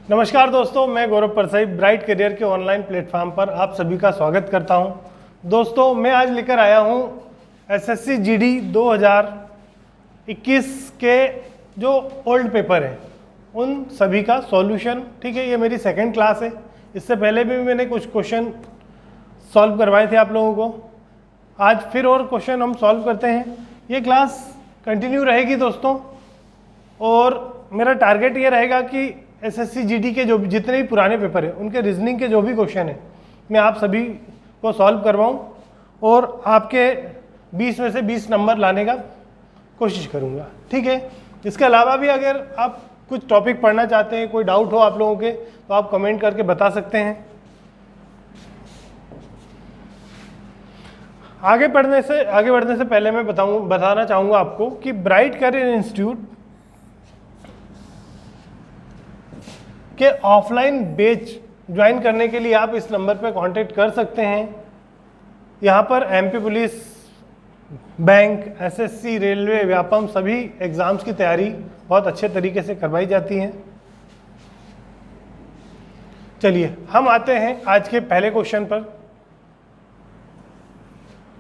नमस्कार दोस्तों, मैं गौरव परसाई ब्राइट करियर के ऑनलाइन प्लेटफॉर्म पर आप सभी का स्वागत करता हूं। दोस्तों, मैं आज लेकर आया हूं एसएससी जीडी 2021 के जो ओल्ड पेपर हैं उन सभी का सॉल्यूशन। ठीक है, ये मेरी सेकंड क्लास है। इससे पहले भी मैंने कुछ क्वेश्चन सॉल्व करवाए थे आप लोगों को। आज फिर और क्वेश्चन हम सॉल्व करते हैं। ये क्लास कंटिन्यू रहेगी दोस्तों, और मेरा टारगेट ये रहेगा कि एसएससी जीडी के जो जितने भी पुराने पेपर हैं उनके रीजनिंग के जो भी क्वेश्चन हैं मैं आप सभी को सॉल्व करवाऊं और आपके 20 में से 20 नंबर लाने का कोशिश करूंगा। ठीक है, इसके अलावा भी अगर आप कुछ टॉपिक पढ़ना चाहते हैं, कोई डाउट हो आप लोगों के, तो आप कमेंट करके बता सकते हैं। आगे बढ़ने से पहले मैं बताना चाहूँगा आपको कि ब्राइट करियर इंस्टीट्यूट के ऑफलाइन बैच ज्वाइन करने के लिए आप इस नंबर पर कांटेक्ट कर सकते हैं। यहाँ पर MP police, bank, SSC, railway, Vyapam सभी एग्ज़ाम्स की तैयारी बहुत अच्छे तरीके से करवाई जाती है। चलिए हम आते हैं आज के पहले क्वेश्चन पर।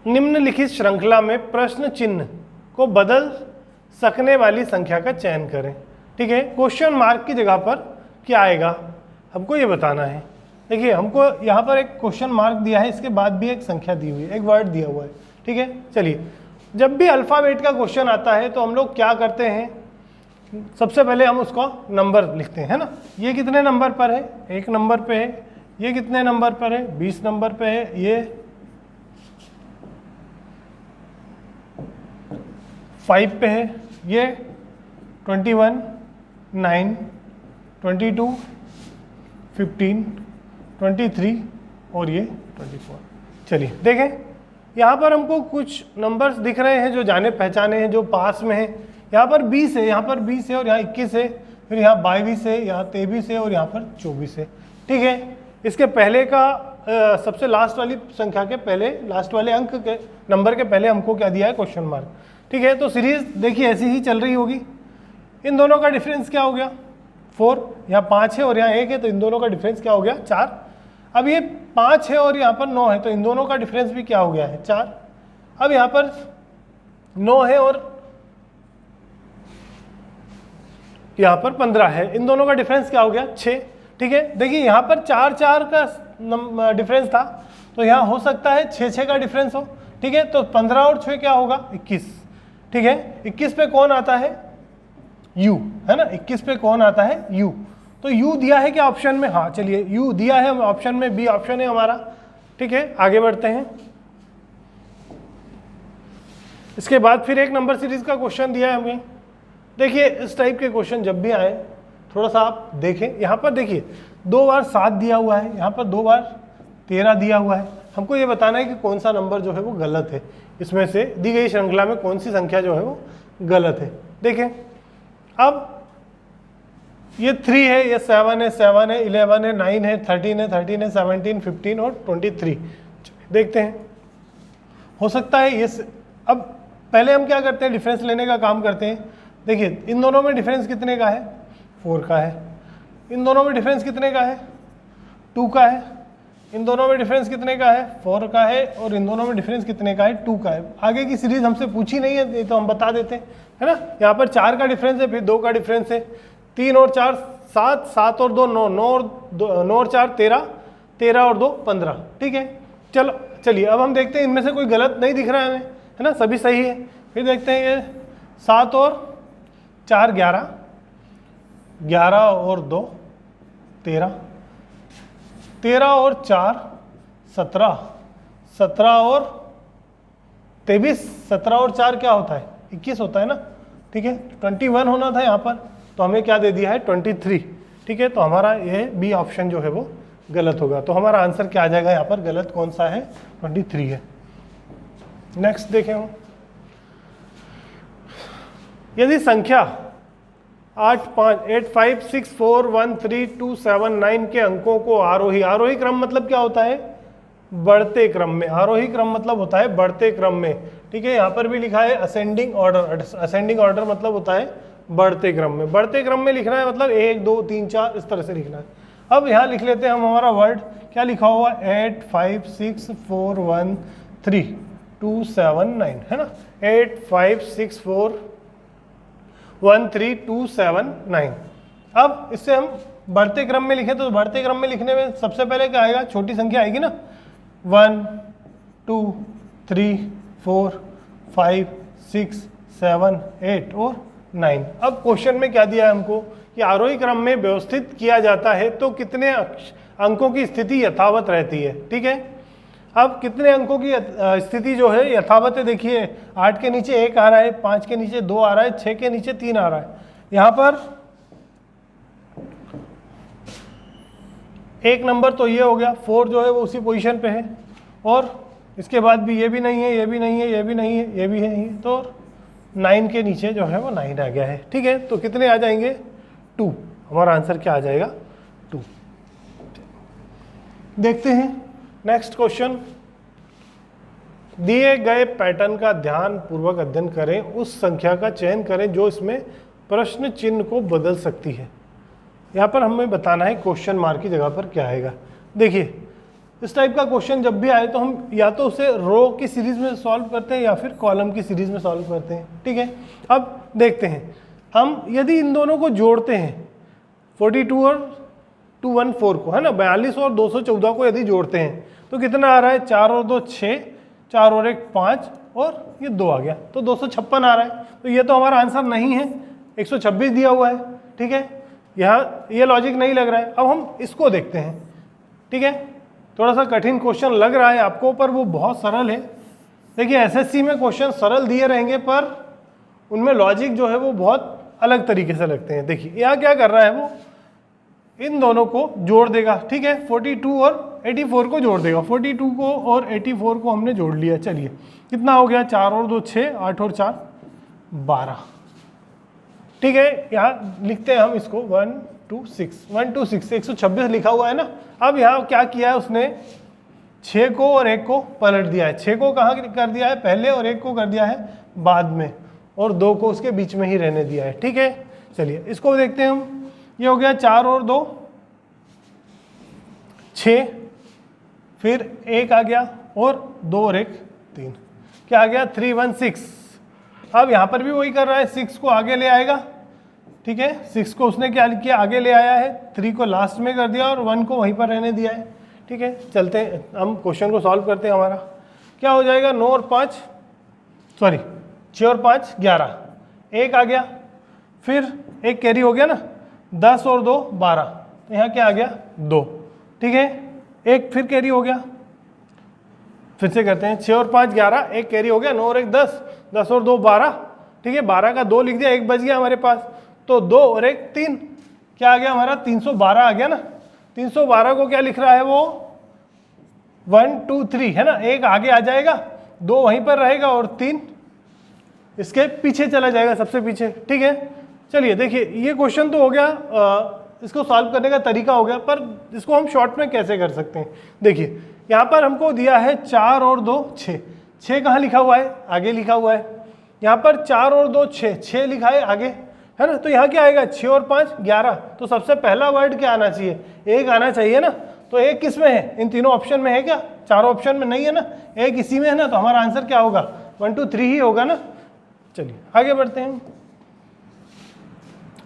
निम्नलिखित श्रृंखला में प्रश्न चिन्ह को बदल सकने वाली संख्या का चयन करें। ठीक है, क्वेश्चन मार्क की जगह पर क्या आएगा हमको ये बताना है। देखिए, हमको यहाँ पर एक क्वेश्चन मार्क दिया है, इसके बाद भी एक संख्या दी हुई है, एक वर्ड दिया हुआ है। ठीक है, चलिए, जब भी अल्फ़ाबेट का क्वेश्चन आता है तो हम लोग क्या करते हैं, सबसे पहले हम उसका नंबर लिखते हैं, है ना। ये कितने नंबर पर है, 1 नंबर पे है। ये कितने नंबर पर है, 20 नंबर पे है। ये 5 पे है। ये 21, 9, 22, 15, 23 और ये 24। चलिए देखें, यहाँ पर हमको कुछ नंबर्स दिख रहे हैं जो जाने पहचाने हैं, जो पास में हैं। यहाँ पर 20 है, यहाँ पर 20 है और यहाँ 21 है, फिर यहाँ 22 है, यहाँ 23 है और यहाँ पर 24 है। ठीक है, इसके पहले का सबसे लास्ट वाली संख्या के पहले लास्ट वाले अंक के नंबर के पहले हमको क्या दिया है, क्वेश्चन मार्क। ठीक है, तो सीरीज देखिए ऐसी ही चल रही होगी। इन दोनों का डिफरेंस क्या हो गया, 4। यहाँ 5 है और यहाँ 1 है, तो इन दोनों का डिफरेंस क्या हो गया, 4। अब ये 5 है और यहाँ पर 9 है, तो इन दोनों का डिफरेंस भी क्या हो गया है, 4। अब यहाँ पर 9 है और यहाँ पर 15 है, इन दोनों का डिफरेंस क्या हो गया, 6। ठीक है, देखिए यहाँ पर 4 का डिफरेंस था, तो यहाँ हो सकता है 6 का डिफरेंस हो। ठीक है, तो 15 और 6 क्या होगा, 21। ठीक है, 21 पे कौन आता है, u, है ना। 21 पे कौन आता है, u। तो u दिया है क्या ऑप्शन में, हाँ चलिए u दिया है ऑप्शन में, बी ऑप्शन है हमारा। ठीक है, आगे बढ़ते हैं। इसके बाद फिर एक नंबर सीरीज का क्वेश्चन दिया है हमें। देखिए, इस टाइप के क्वेश्चन जब भी आए थोड़ा सा आप देखें। यहाँ पर देखिए 2 बार 7 दिया हुआ है, यहाँ पर 2 बार 13 दिया हुआ है। हमको ये बताना है कि कौन सा नंबर जो है वो गलत है, इसमें से दी गई श्रृंखला में कौन सी संख्या जो है वो गलत है। देखें, अब ये 3 है, ये 7 है, 7 है, 11 है, 9 है, 13 है, 13 है, 17, 15 और 23। देखते हैं, हो सकता है ये अब पहले हम क्या करते हैं, डिफरेंस लेने का काम करते हैं। देखिए, इन दोनों में डिफरेंस कितने का है, 4 का है। इन दोनों में डिफरेंस कितने का है, 2 का है। इन दोनों में डिफरेंस कितने का है, 4 का है। और इन दोनों में डिफरेंस कितने का है, 2 का है। आगे की सीरीज हमसे पूछी नहीं है, तो हम बता देते हैं, है ना। यहाँ पर 4 का डिफरेंस है, फिर 2 का डिफरेंस है, 3 और 4 7, 7 और 2 9, 9 और 4 13, 13 और 2 15। ठीक है, चलो चलिए अब हम देखते हैं, इनमें से कोई गलत नहीं दिख रहा है हमें, है ना, सभी सही है। फिर देखते हैं, ये 7 और 4 11, 11 और 2 13, 13 और 4 17, 17 और 23, 17 और 4 क्या होता है, 21 होता है ना। ठीक है, 21 होना था यहाँ पर, तो हमें क्या दे दिया है, 23। ठीक है, तो हमारा ये बी ऑप्शन जो है वो गलत होगा। तो हमारा आंसर क्या आ जाएगा यहाँ पर, गलत कौन सा है, 23 है। नेक्स्ट देखें हम, यदि संख्या 8 5 6 4 1 3 2 7 9 के अंकों को आरोही क्रम मतलब क्या होता है, बढ़ते क्रम में। आरोही क्रम मतलब होता है बढ़ते क्रम में। ठीक है, यहाँ पर भी लिखा है असेंडिंग ऑर्डर। असेंडिंग ऑर्डर मतलब होता है बढ़ते क्रम में, बढ़ते क्रम में लिखना है, मतलब 1 2 3 4 इस तरह से लिखना है। अब यहाँ लिख लेते हैं हम हमारा वर्ड, क्या लिखा हुआ, 8 5 6 4 1 3 2 7 9, है ना, 8 5 6 4 1 3 2 7 9। अब इससे हम बढ़ते क्रम में लिखें तो बढ़ते क्रम में लिखने में सबसे पहले क्या आएगा, छोटी संख्या आएगी ना, 1 2 3 4 5 6 7 8 और 9। अब क्वेश्चन में क्या दिया है हमको कि आरोही क्रम में व्यवस्थित किया जाता है तो कितने अंकों की स्थिति यथावत रहती है। ठीक है, अब कितने अंकों की स्थिति जो है यथावत है, देखिए 8 के नीचे 1 आ रहा है, 5 के नीचे 2 आ रहा है, 6 के नीचे 3 आ रहा है। यहाँ पर एक नंबर तो ये हो गया, 4 जो है वो उसी पोजीशन पे है, और इसके बाद भी ये भी नहीं है, ये भी नहीं है, ये भी नहीं है, ये भी है नहीं, तो 9 के नीचे जो है वो 9 आ गया है। ठीक है, तो कितने आ जाएंगे, 2। हमारा आंसर क्या आ जाएगा, 2। देखते हैं नेक्स्ट क्वेश्चन। दिए गए पैटर्न का ध्यान पूर्वक अध्ययन करें, उस संख्या का चयन करें जो इसमें प्रश्न चिन्ह को बदल सकती है। यहाँ पर हमें बताना है क्वेश्चन मार्क की जगह पर क्या आएगा। देखिए इस टाइप का क्वेश्चन जब भी आए तो हम या तो उसे रो की सीरीज में सॉल्व करते हैं या फिर कॉलम की सीरीज में सॉल्व करते हैं। ठीक है, अब देखते हैं हम यदि इन दोनों को जोड़ते हैं, 42 और 214 को, है ना, 42 और 214 को यदि जोड़ते हैं तो कितना आ रहा है, 4 और 2 6, 4 और 1 5 और ये 2 आ गया, तो 256 आ रहा है। तो ये तो हमारा आंसर नहीं है, 126 दिया हुआ है। ठीक है, यहाँ ये लॉजिक नहीं लग रहा है। अब हम इसको देखते हैं। ठीक है, थोड़ा सा कठिन क्वेश्चन लग रहा है आपको, पर वो बहुत सरल है। देखिए एसएससी में क्वेश्चन सरल दिए रहेंगे पर उनमें लॉजिक जो है वो बहुत अलग तरीके से लगते हैं। देखिए यहाँ क्या कर रहा है, वो इन दोनों को जोड़ देगा। ठीक है, 42 और 84 को जोड़ देगा। 42 को और 84 को हमने जोड़ लिया। चलिए कितना हो गया, 4 और 2 6, 8 और 4 12। ठीक है, यहाँ लिखते हैं हम इसको 1 2 6 1 2 6, 126 लिखा हुआ है ना। अब यहाँ क्या किया है उसने, 6 को और 1 को पलट दिया है। 6 को कहाँ कर दिया है पहले और 1 को कर दिया है बाद में, और 2 को उसके बीच में ही रहने दिया है। ठीक है, चलिए इसको देखते हैं हम। ये हो गया 4 और 2 6, फिर 1 आ गया और 2 और 1 3, क्या आ गया 3 1 6। अब यहाँ पर भी वही कर रहा है, 6 को आगे ले आएगा। ठीक है, 6 को उसने क्या किया, आगे ले आया है, 3 को लास्ट में कर दिया और 1 को वहीं पर रहने दिया है। ठीक है, चलते हैं हम क्वेश्चन को सॉल्व करते हैं। हमारा क्या हो जाएगा, 9 और 5 सॉरी 6 और 5 11, 1 आ गया, फिर 1 कैरी हो गया ना, 10 और 2 12, तो यहाँ क्या आ गया 2। ठीक है, 1 फिर कैरी हो गया, फिर से करते हैं, 6 और 5 11, 1 कैरी हो गया, 9 और 1 10, 10 और 2 12। ठीक है, 12 का 2 लिख दिया, 1 बच गया हमारे पास, तो 2 और 1 3, क्या आ गया हमारा 312 आ गया ना। 312 को क्या लिख रहा है वो 1 2 3, है ना, 1 आगे आ जाएगा, 2 वहीं पर रहेगा और 3 इसके पीछे चला जाएगा, सबसे पीछे। ठीक है, चलिए देखिए ये क्वेश्चन तो हो गया, इसको सॉल्व करने का तरीका हो गया, पर इसको हम शॉर्ट में कैसे कर सकते हैं। देखिए यहाँ पर हमको दिया है 4 और 2 6, 6 कहाँ लिखा हुआ है, आगे लिखा हुआ है। यहाँ पर 4 और 2 6, 6 लिखा है आगे, है ना, तो यहाँ क्या आएगा 6 और 5 11, तो सबसे पहला वर्ड क्या आना चाहिए, 1 आना चाहिए ना। तो 1 किस में है, इन तीनों ऑप्शन में है क्या, चारों ऑप्शन में नहीं है ना, 1 इसी में है ना, तो हमारा आंसर क्या होगा 1 2 3 ही होगा ना। चलिए आगे बढ़ते हैं।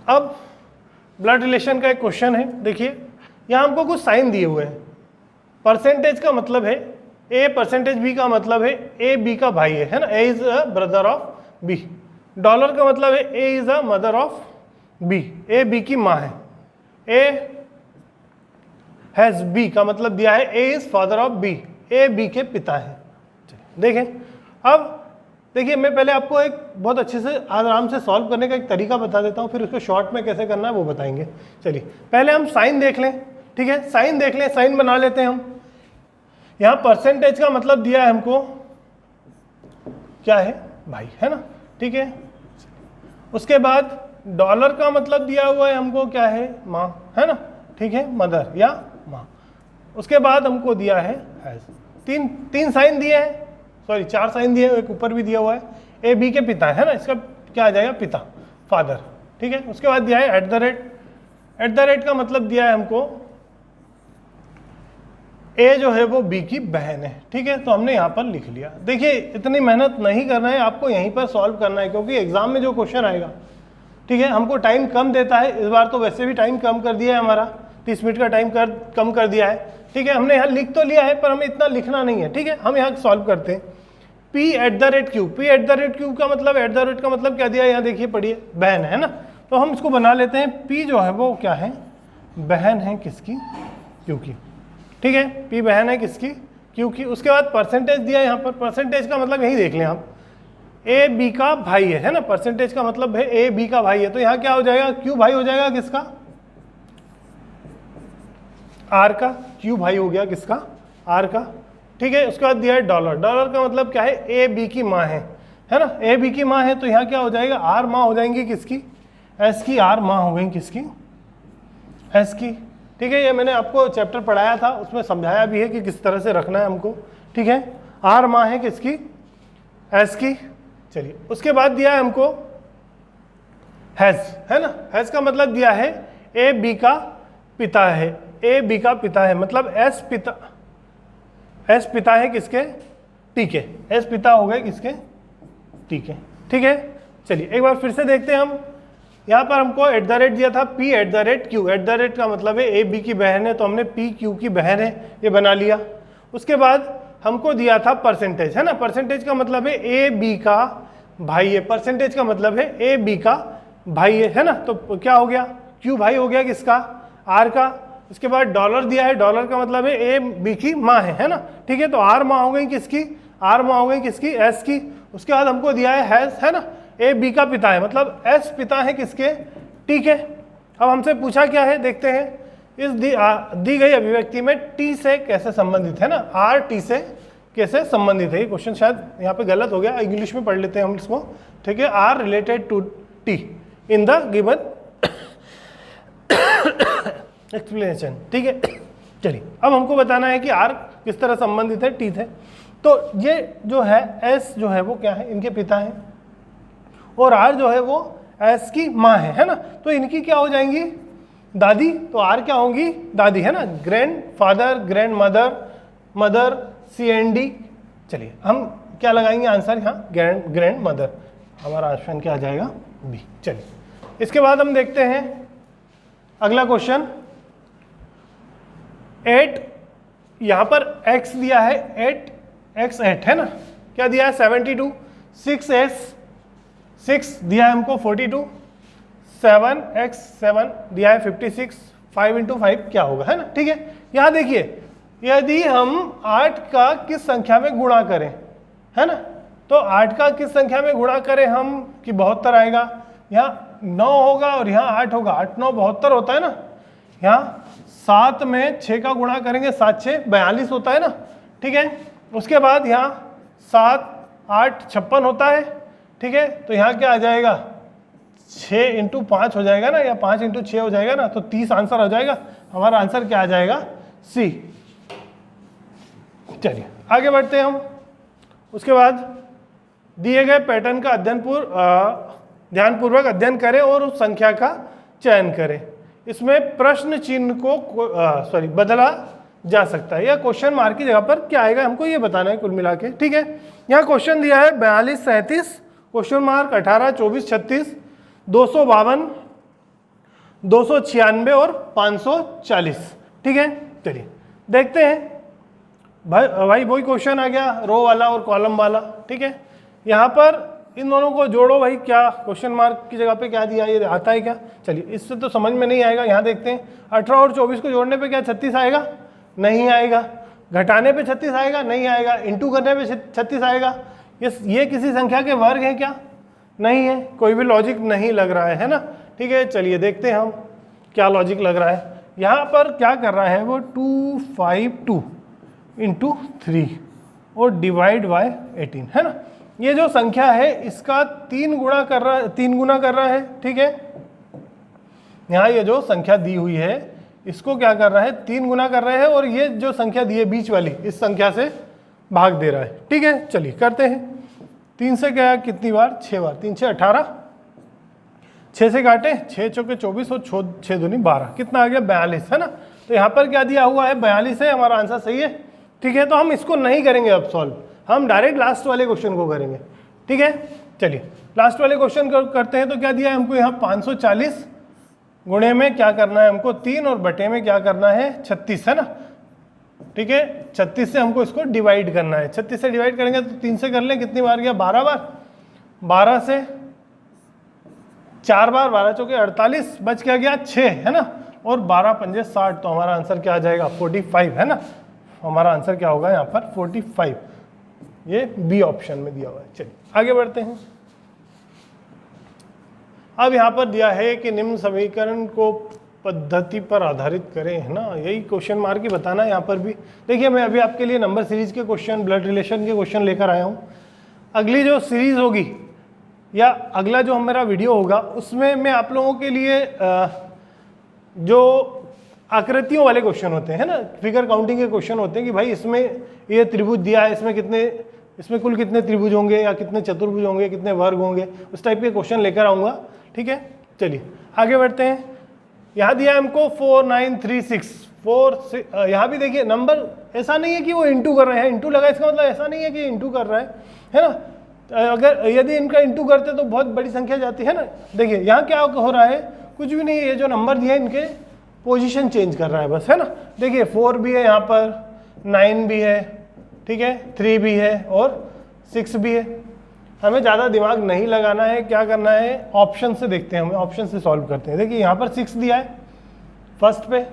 अब ब्लड रिलेशन का एक क्वेश्चन है। देखिए यहाँ हमको कुछ साइन दिए हुए हैं। परसेंटेज का मतलब है ए, परसेंटेज बी का मतलब है ए बी का भाई है ना, A is a brother of B. Dollar का मतलब है A is a mother of B, A B की माँ है। ए हैज बी का मतलब दिया है A is father of B, A B के पिता है। देखें, अब देखिए मैं पहले आपको एक बहुत अच्छे से आराम से सॉल्व करने का एक तरीका बता देता हूँ, फिर उसको शॉर्ट में कैसे करना है वो बताएंगे। चलिए पहले हम साइन देख लें। ठीक है, साइन देख लें, साइन बना लेते हैं हम। यहाँ परसेंटेज का मतलब दिया है हमको क्या है, भाई, है ना। ठीक है, उसके बाद डॉलर का मतलब दिया हुआ है हमको क्या है, माँ, है ना। ठीक है, मदर या माँ। उसके बाद हमको दिया है हैज। तीन साइन दिए हैं, सॉरी 4 साइन दिए, एक ऊपर भी दिया हुआ है। ए बी के पिता है ना, इसका क्या आ जाएगा पिता, फादर। ठीक है। उसके बाद दिया है एट द रेट का मतलब दिया है हमको ए जो है वो बी की बहन है, ठीक है, तो हमने यहाँ पर लिख लिया। देखिए इतनी मेहनत नहीं करना है, आपको यहीं पर सॉल्व करना है, क्योंकि एग्जाम में जो क्वेश्चन आएगा, ठीक है, हमको टाइम कम देता है, इस बार तो वैसे भी टाइम कम कर दिया है, हमारा 30 मिनट का टाइम कम कर दिया है, ठीक है। हमने यहाँ लिख तो लिया है पर हमें इतना लिखना नहीं है, ठीक है। हम यहाँ सॉल्व करते हैं। P at the rate Q, P at the rate Q का मतलब, एट द रेट का मतलब क्या दिया है यहाँ देखिए, पढ़िए, बहन है ना, तो हम इसको बना लेते हैं। पी जो है वो क्या है, बहन है किसकी, क्यू की, ठीक है, पी बहन है किसकी, क्यू की। उसके बाद परसेंटेज दिया है यहाँ पर, परसेंटेज का मतलब यही देख लें आप, ए बी का भाई है ना, परसेंटेज का मतलब है ए बी का भाई है, तो यहाँ क्या हो जाएगा, क्यू भाई हो जाएगा किसका, आर का, क्यू भाई हो गया किसका, आर का, ठीक है। उसके बाद दिया है डॉलर, डॉलर का मतलब क्या है, ए बी की माँ है ना, ए बी की माँ है, तो यहाँ क्या हो जाएगा, आर माँ हो जाएंगी किसकी, एस की, आर माँ हो गई किसकी, एस की, ठीक है। ये मैंने आपको चैप्टर पढ़ाया था, उसमें समझाया भी है कि किस तरह से रखना है हमको, ठीक है। आर माँ है किसकी, एस की। चलिए उसके बाद दिया है हमको हैज, है ना, हैज का मतलब दिया है ए बी का पिता है, ए बी का पिता है, मतलब एस पिता है किसके, टी के, एस पिता हो गए किसके, टी के, ठीक है। चलिए एक बार फिर से देखते हैं हम, यहाँ पर हमको एट द रेट दिया था, P at the rate Q, at the rate का मतलब है ए बी की बहन है, तो हमने पी क्यू की बहन है ये बना लिया। उसके बाद हमको दिया था परसेंटेज, है ना, परसेंटेज का मतलब है ए बी का भाई है, परसेंटेज का मतलब है ए बी का भाई है ना, तो क्या हो गया, क्यू भाई हो गया किसका, आर का। इसके बाद डॉलर दिया है, डॉलर का मतलब है ए बी की माँ है ना, ठीक है, तो आर माँ हो गई किसकी, आर माँ हो गई किसकी, एस की। उसके बाद हमको दिया है हैज, है ना, ए बी का पिता है, मतलब एस पिता है किसके, ठीक है। अब हमसे पूछा क्या है, देखते हैं, इस दी गई अभिव्यक्ति में टी से कैसे संबंधित है ना, आर टी से कैसे संबंधित है। ये क्वेश्चन शायद यहाँ पे गलत हो गया, इंग्लिश में पढ़ लेते हैं हम इसको, ठीक है। R related to T in the given explanation, ठीक है। चलिए अब हमको बताना है कि आर किस तरह संबंधित है टी से। तो ये जो है एस जो है वो क्या है, इनके पिता हैं, और आर जो है वो एस की माँ है ना, तो इनकी क्या हो जाएंगी, दादी, तो आर क्या होंगी, दादी है ना, grand father, grand mother, mother, C N D. चलिए हम क्या लगाएंगे आंसर यहाँ, ग्रैंड मदर, हमारा ऑप्शन क्या आ जाएगा, बी। चलिए इसके बाद हम देखते हैं अगला क्वेश्चन, 8, यहाँ पर x दिया है 8 है ना, क्या दिया है 72, 6 दिया है हमको 42, 7 दिया है 56, 5 इंटू 5 क्या होगा, है ना, ठीक है। यहाँ देखिए यदि हम 8 का किस संख्या में गुणा करें, है ना, तो 8 का किस संख्या में गुणा करें हम कि 72 आएगा, यहाँ 9 होगा और यहाँ 8 होगा, 8 9 72 होता है ना, यहाँ 7 में 6 का गुणा करेंगे, 7 6 42 होता है ना, ठीक है। उसके बाद यहाँ 7 8 56 होता है, ठीक है, तो यहाँ क्या आ जाएगा, 6 इंटू 5 हो जाएगा ना, या 5 इंटू 6 हो जाएगा ना, तो 30 आंसर हो जाएगा, हमारा आंसर क्या आ जाएगा, सी। चलिए आगे बढ़ते हैं हम। उसके बाद दिए गए पैटर्न का ध्यानपूर्वक अध्ययन करें और उस संख्या का चयन करें। इसमें प्रश्न चिन्ह को बदला जा सकता है, या क्वेश्चन मार्क की जगह पर क्या आएगा हमको ये बताना है कुल मिला के, ठीक है। यहाँ क्वेश्चन दिया है 42 37 क्वेश्चन मार्क 18 24 36 252 296 और 540, ठीक है। चलिए देखते हैं भाई वही क्वेश्चन आ गया, रो वाला और कॉलम वाला, ठीक है। यहाँ पर इन दोनों को जोड़ो भाई, क्या क्वेश्चन मार्क की जगह पे क्या दिया, ये आता है क्या, चलिए इससे तो समझ में नहीं आएगा। यहाँ देखते हैं 18 और 24 को जोड़ने पे क्या 36 आएगा, नहीं आएगा, घटाने पे 36 आएगा, नहीं आएगा, इंटू करने पे 36 आएगा। ये किसी संख्या के वर्ग है क्या, नहीं है, कोई भी लॉजिक नहीं लग रहा है ना, ठीक है। चलिए देखते हैं हम क्या लॉजिक लग रहा है। यहाँ पर क्या कर रहा है वो 252 इंटू 3 और डिवाइड बाय 18, है ना। ये जो संख्या है इसका 3 गुना कर रहा है, ठीक है। यहाँ ये जो संख्या दी हुई है इसको क्या कर रहा है, 3 गुना कर रहे हैं, और ये जो संख्या दी है बीच वाली इस संख्या से भाग दे रहा है, ठीक है। चलिए करते हैं, 3 से क्या कितनी बार, 6 बार, 3 6 18, 6 से काटे, 6 चौके 24 और 6 दूनी 12, कितना आ गया 42, है ना। तो यहाँ पर क्या दिया हुआ है 42 है, हमारा आंसर सही है। ठीक है, तो हम इसको नहीं करेंगे अब सॉल्व, हम डायरेक्ट लास्ट वाले क्वेश्चन को करेंगे। ठीक है, चलिए लास्ट वाले क्वेश्चन करते हैं। तो क्या दिया है हमको यहाँ 540 गुणे में क्या करना है हमको 3 और बटे में क्या करना है 36, है ना। ठीक है, 36 से हमको इसको डिवाइड करना है। 36 से डिवाइड करेंगे तो 3 से कर लें, कितनी बार गया 12 बार, 12 से 4 बार, 12 चौके 48, बच क्या गया 6, है ना। और 12 पंजे 60, तो हमारा आंसर क्या आ जाएगा 45, है ना। हमारा आंसर क्या होगा यहाँ पर 45, ये बी ऑप्शन में दिया हुआ है। चलिए आगे बढ़ते हैं। अब यहाँ पर दिया है कि निम्न समीकरण को पद्धति पर आधारित करें, है ना। यही क्वेश्चन मार्क ही बताना है यहाँ पर भी। देखिए मैं अभी आपके लिए नंबर सीरीज के क्वेश्चन, ब्लड रिलेशन के क्वेश्चन लेकर आया हूँ। अगली जो सीरीज होगी या अगला जो मेरा वीडियो होगा उसमें मैं आप लोगों के लिए जो आकृतियों वाले क्वेश्चन होते हैं ना, फिगर काउंटिंग के क्वेश्चन होते हैं कि भाई इसमें ये त्रिभुज दिया है, इसमें कुल कितने त्रिभुज होंगे या कितने चतुर्भुज होंगे, कितने वर्ग होंगे, उस टाइप के क्वेश्चन लेकर आऊँगा। ठीक है, चलिए आगे बढ़ते हैं। यहाँ दिया है हमको 4936 यहाँ भी देखिए नंबर ऐसा नहीं है कि वो इंटू कर रहे हैं, इंटू लगा इसका मतलब ऐसा नहीं है कि इंटू कर रहा है ना। अगर यदि इनका इंटू करते तो बहुत बड़ी संख्या जाती है ना। देखिए यहाँ क्या हो रहा है, कुछ भी नहीं, ये जो नंबर दिया है इनके पोजीशन चेंज कर रहा है बस, है ना। देखिए 4 भी है यहाँ पर, 9 भी है, ठीक है, 3 भी है और 6 भी है। हमें ज़्यादा दिमाग नहीं लगाना है, क्या करना है ऑप्शन से देखते हैं, हमें ऑप्शन से सॉल्व करते हैं। देखिए यहाँ पर 6 दिया है फर्स्ट पे,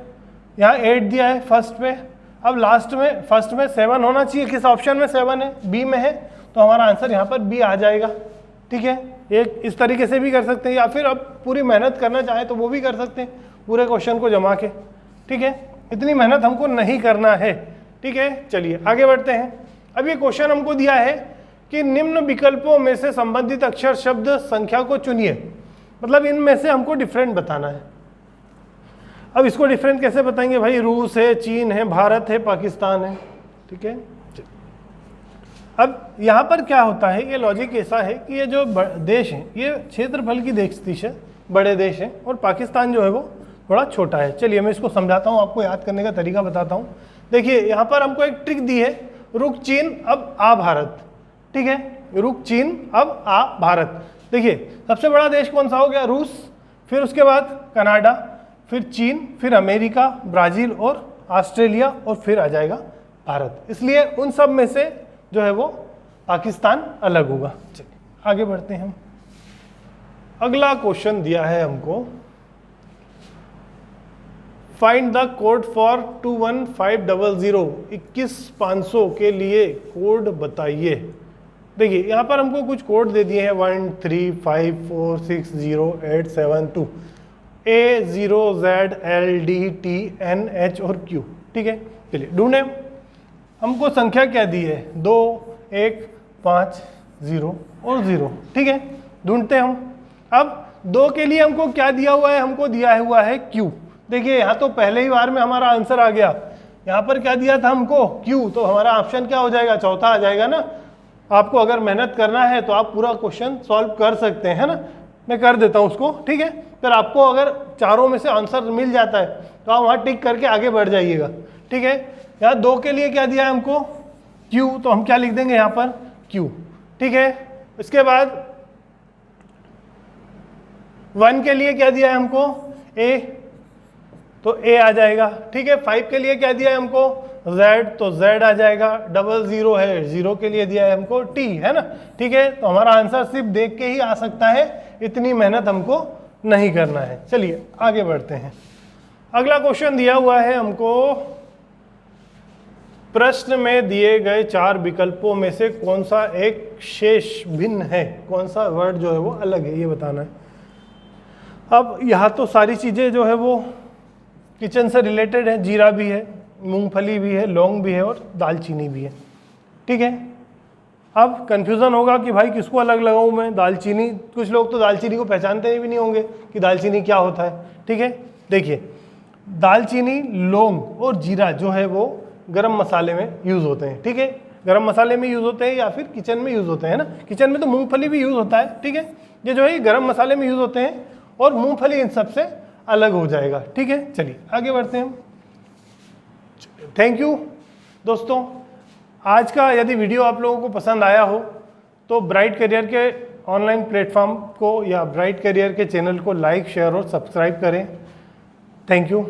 यहाँ 8 दिया है फर्स्ट पे, अब लास्ट में फर्स्ट में 7 होना चाहिए, किस ऑप्शन में 7 है, बी में है, तो हमारा आंसर यहाँ पर बी आ जाएगा। ठीक है, एक इस तरीके से भी कर सकते हैं, या फिर अब पूरी मेहनत करना चाहे तो वो भी कर सकते हैं पूरे क्वेश्चन को जमा के। ठीक है, इतनी मेहनत हमको नहीं करना है। ठीक है, चलिए आगे बढ़ते हैं। अब ये क्वेश्चन हमको दिया है कि निम्न विकल्पों में से संबंधित अक्षर शब्द संख्या को चुनिए, मतलब इनमें से हमको डिफरेंट बताना है। अब इसको डिफरेंट कैसे बताएंगे भाई, रूस है, चीन है, भारत है, पाकिस्तान है। ठीक है, अब यहाँ पर क्या होता है, ये लॉजिक ऐसा है कि ये जो देश है ये क्षेत्रफल की दृष्टि से बड़े देश हैं और पाकिस्तान जो है वो थोड़ा छोटा है। चलिए मैं इसको समझाता हूँ, आपको याद करने का तरीका बताता हूँ। देखिए यहाँ पर हमको एक ट्रिक दी है, रुक चीन अब आ भारत। ठीक है, रुक चीन अब आ भारत। देखिए सबसे बड़ा देश कौन सा हो गया, रूस, फिर उसके बाद कनाडा, फिर चीन, फिर अमेरिका, ब्राज़ील और ऑस्ट्रेलिया और फिर आ जाएगा भारत। इसलिए उन सब में से जो है वो पाकिस्तान अलग होगा। चलिए आगे बढ़ते हैं हम। अगला क्वेश्चन दिया है हमको, फाइंड द कोड फॉर 21500 21500 के लिए कोड बताइए। देखिए यहाँ पर हमको कुछ कोड दे दिए हैं 135460872 A0ZLDTNH और Q। ठीक है, चलिए ढूंढे। हमको संख्या क्या दी है, 2 1 5 0 और 0। ठीक है, ढूंढते हैं हम। अब 2 के लिए हमको क्या दिया हुआ है, हमको दिया हुआ है Q। देखिए यहाँ तो पहले ही बार में हमारा आंसर आ गया। यहाँ पर क्या दिया था हमको Q, तो हमारा ऑप्शन क्या हो जाएगा, चौथा आ जाएगा ना। आपको अगर मेहनत करना है तो आप पूरा क्वेश्चन सॉल्व कर सकते हैं, है ना। मैं कर देता हूँ उसको। ठीक है, फिर आपको अगर चारों में से आंसर मिल जाता है तो आप वहाँ टिक करके आगे बढ़ जाइएगा। ठीक है, यहाँ 2 के लिए क्या दिया है हमको Q, तो हम क्या लिख देंगे यहाँ पर Q। ठीक है, इसके बाद 1 के लिए क्या दिया है हमको A, तो A आ जाएगा। ठीक है, 5 के लिए क्या दिया है हमको Z, तो Z आ जाएगा। 00 है, 0 के लिए दिया है हमको T, है ना। ठीक है, तो हमारा आंसर सिर्फ देख के ही आ सकता है, इतनी मेहनत हमको नहीं करना है। चलिए आगे बढ़ते हैं। अगला क्वेश्चन दिया हुआ है हमको, प्रश्न में दिए गए 4 विकल्पों में से कौन सा एक शेष भिन्न है, कौन सा वर्ड जो है वो अलग है, ये बताना है। अब यहाँ तो सारी चीज़ें जो है वो किचन से रिलेटेड है, जीरा भी है, मूंगफली भी है, लौंग भी है और दालचीनी भी है। ठीक है, अब कन्फ्यूज़न होगा कि भाई किसको अलग लगाऊं मैं, दालचीनी, कुछ लोग तो दालचीनी को पहचानते भी नहीं होंगे कि दालचीनी क्या होता है। ठीक है, देखिए दालचीनी, लौंग और जीरा जो है वो गरम मसाले में यूज़ होते हैं। ठीक है, गरम मसाले में यूज़ होते हैं या फिर किचन में यूज़ होते हैं ना। किचन में तो मूंगफली भी यूज़ होता है। ठीक है, ये जो है गरम मसाले में यूज़ होते हैं और मूंगफली इन सब से अलग हो जाएगा। ठीक है, चलिए आगे बढ़ते हैं हम। थैंक यू दोस्तों। आज का यदि वीडियो आप लोगों को पसंद आया हो तो ब्राइट करियर के ऑनलाइन प्लेटफॉर्म को या ब्राइट करियर के चैनल को लाइक, शेयर और सब्सक्राइब करें। Thank you.